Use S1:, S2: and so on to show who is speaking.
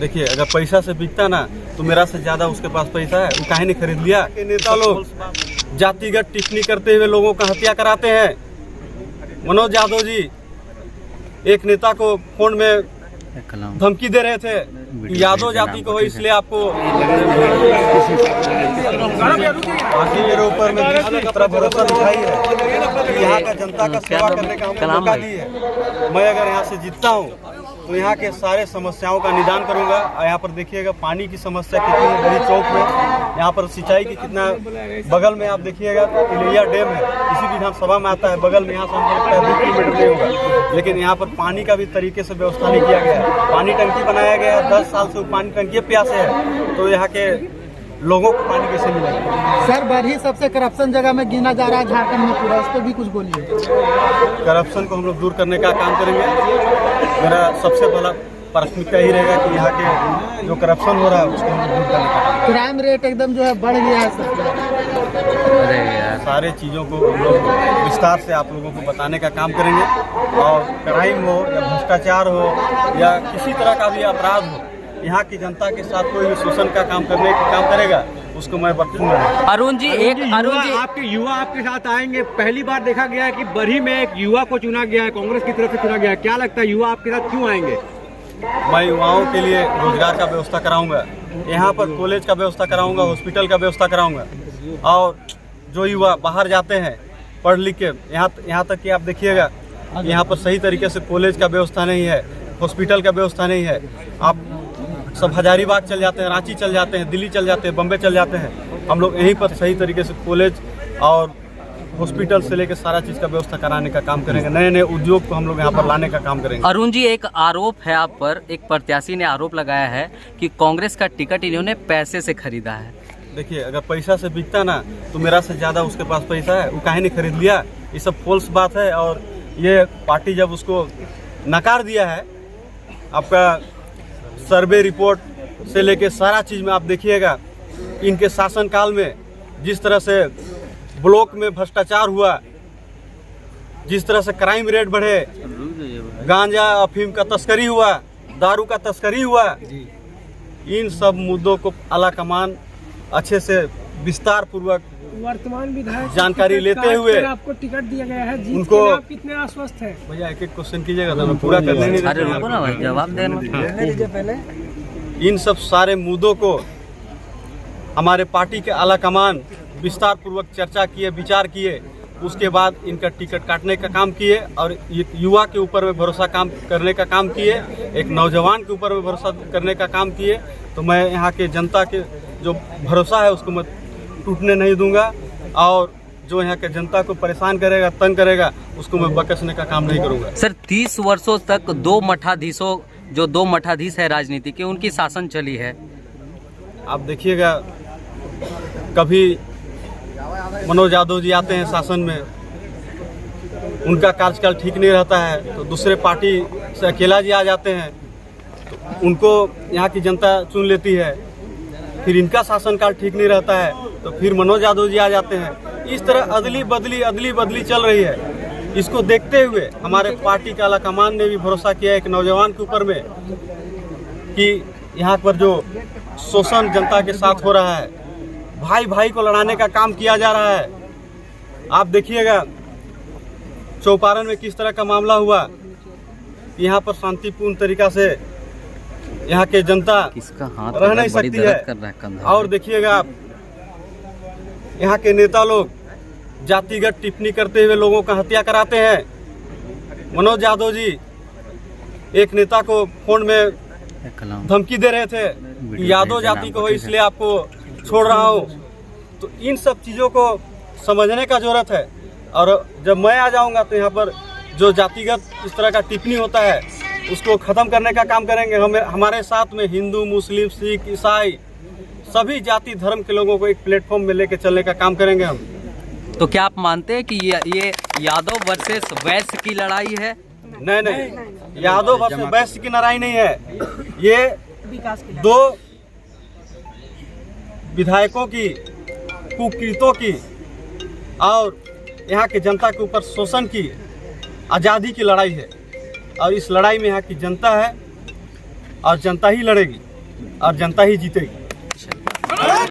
S1: देखिए, अगर पैसा से बिकता ना तो मेरा से ज़्यादा उसके पास पैसा है, वो काहे नहीं खरीद लिया। नेता लोग जातिगत टिप्पणी करते हुए लोगों का हत्या कराते हैं। मनोज यादव जी एक नेता को फोन में धमकी दे रहे थे कि यादव जाति को हो इसलिए आपको बाकी मेरे ऊपर में तरह भरोसा दिखाई है कि यहाँ का जनता का सेवा करने का हमको मौका दी है। मैं अगर यहाँ से जीतता हूँ तो यहाँ के सारे समस्याओं का निदान करूँगा। यहाँ पर देखिएगा पानी की समस्या कितनी है बड़ी चौक में, यहाँ पर सिंचाई की कितना, बगल में आप देखिएगा इलिया डैम है, इसी विधानसभा में आता है, बगल में यहाँ से हमको 2 किलोमीटर नहीं होगा, लेकिन यहाँ पर पानी का भी तरीके से व्यवस्था नहीं किया गया है। पानी टंकी बनाया गया है, 10 साल से वो पानी टंकी प्यासे है, तो यहाँ के लोगों को पानी कैसे मिलेगा।
S2: सर बरही सबसे करप्शन जगह में गिना जा रहा है झारखंड में पूरा, इस पर भी कुछ बोलिए।
S1: करप्शन को हम लोग दूर करने का काम करेंगे। मेरा सबसे बड़ा प्राथमिकता ही रहेगा कि यहाँ के जो करप्शन हो रहा है उसको हम दूर करने का काम।
S2: क्राइम रेट एकदम जो है बढ़ गया है सर।
S1: सारे चीज़ों को हम लोग विस्तार से आप लोगों को बताने का काम करेंगे, और क्राइम हो या भ्रष्टाचार हो या किसी तरह का भी अपराध हो, यहाँ की जनता के साथ कोई भी शोषण का काम करने का काम करेगा उसको मैं बख्शूंगा।
S3: अरुण जी
S4: आपके युवा आपके साथ आएंगे। पहली बार देखा गया है कि बरही में एक युवा को चुना गया है, कांग्रेस की तरफ से चुना गया है। क्या लगता है युवा आपके साथ क्यों आएंगे?
S1: मैं युवाओं के लिए रोजगार का व्यवस्था कराऊंगा, यहाँ पर कॉलेज का व्यवस्था कराऊंगा, हॉस्पिटल का व्यवस्था कराऊंगा, और जो युवा बाहर जाते हैं पढ़ लिख के, यहाँ तक कि आप देखिएगा यहाँ पर सही तरीके से कॉलेज का व्यवस्था नहीं है, हॉस्पिटल का व्यवस्था नहीं है। आप सब हजारीबाग चल जाते हैं, रांची चल जाते हैं, दिल्ली चल जाते हैं, बम्बई चल जाते हैं। हम लोग यहीं पर सही तरीके से कॉलेज और हॉस्पिटल से लेकर सारा चीज़ का व्यवस्था कराने का काम करेंगे। नए नए उद्योग को हम लोग यहाँ पर लाने का काम करेंगे।
S3: अरुण जी एक आरोप है आप पर, एक प्रत्याशी ने आरोप लगाया है कि कांग्रेस का टिकट इन्होंने पैसे से खरीदा है।
S1: देखिए, अगर पैसा से बिकता ना तो मेरा से ज़्यादा उसके पास पैसा है, वो काहे नहीं खरीद लिया। ये सब फॉल्स बात है, और ये पार्टी जब उसको नकार दिया है, आपका सर्वे रिपोर्ट से लेके सारा चीज़ में आप देखिएगा इनके शासनकाल में जिस तरह से ब्लॉक में भ्रष्टाचार हुआ, जिस तरह से क्राइम रेट बढ़े, गांजा अफीम का तस्करी हुआ, दारू का तस्करी हुआ, इन सब मुद्दों को आला कमान अच्छे से विस्तार पूर्वक
S5: वर्तमान विधायक
S1: जानकारी लेते हुए
S5: आपको टिकट दिया गया है, जीत
S1: उनको
S5: के आप कितने आश्वस्त हैं?
S1: भैया एक एक क्वेश्चन कीजिएगा तो मैं पूरा करने नहीं
S3: अरे रुको ना भाई, जवाब देना
S5: दीजिए पहले।
S1: इन सब सारे मुद्दों को हमारे पार्टी के आला कमान विस्तार पूर्वक चर्चा किए, विचार किए, उसके बाद इनका टिकट काटने का काम किए, और युवा के ऊपर में भरोसा काम करने का काम किए, एक नौजवान के ऊपर में भरोसा करने का काम किए। तो मैं यहाँ के जनता के जो भरोसा है उसको मैं टूटने नहीं दूंगा, और जो यहाँ के जनता को परेशान करेगा, तंग करेगा, उसको मैं बकसने का काम नहीं करूँगा।
S3: सर 30 वर्षों तक दो मठाधीश है राजनीति के, उनकी शासन चली है।
S1: आप देखिएगा कभी मनोज यादव जी आते हैं शासन में, उनका कार्यकाल ठीक नहीं रहता है तो दूसरे पार्टी से अकेला जी आ जाते हैं, तो उनको यहाँ की जनता चुन लेती है। फिर इनका शासनकाल ठीक नहीं रहता है तो फिर मनोज यादव जी आ जाते हैं। इस तरह अदली बदली चल रही है। इसको देखते हुए हमारे पार्टी के आला कमान ने भी भरोसा किया एक नौजवान के ऊपर में कि यहाँ पर जो शोषण जनता के साथ हो रहा है, भाई भाई को लड़ाने का काम किया जा रहा है। आप देखिएगा चौपारण में किस तरह का मामला हुआ, यहाँ पर शांतिपूर्ण तरीका से यहाँ के जनता रह नहीं सकती है। और देखिएगा आप यहाँ के नेता लोग जातिगत टिप्पणी करते हुए लोगों का हत्या कराते हैं। मनोज यादव जी एक नेता को फोन में धमकी दे रहे थे कि यादव जाति को हो इसलिए आपको छोड़ रहा हूँ। तो इन सब चीज़ों को समझने का जरूरत है, और जब मैं आ जाऊँगा तो यहाँ पर जो जातिगत इस तरह का टिप्पणी होता है उसको ख़त्म करने का काम करेंगे। हमारे साथ में हिंदू, मुस्लिम, सिख, ईसाई सभी जाति धर्म के लोगों को एक प्लेटफॉर्म में लेके चलने का काम करेंगे हम।
S3: तो क्या आप मानते हैं कि ये यादव वर्सेस वैश्य की लड़ाई है?
S1: नहीं, यादव वर्सेस वैश्य की लड़ाई नहीं है। ये दो विधायकों की कुकृतों की और यहाँ के जनता के ऊपर शोषण की आज़ादी की लड़ाई है, और इस लड़ाई में यहाँ की जनता है और जनता ही लड़ेगी। और जनता ही जीतेगी।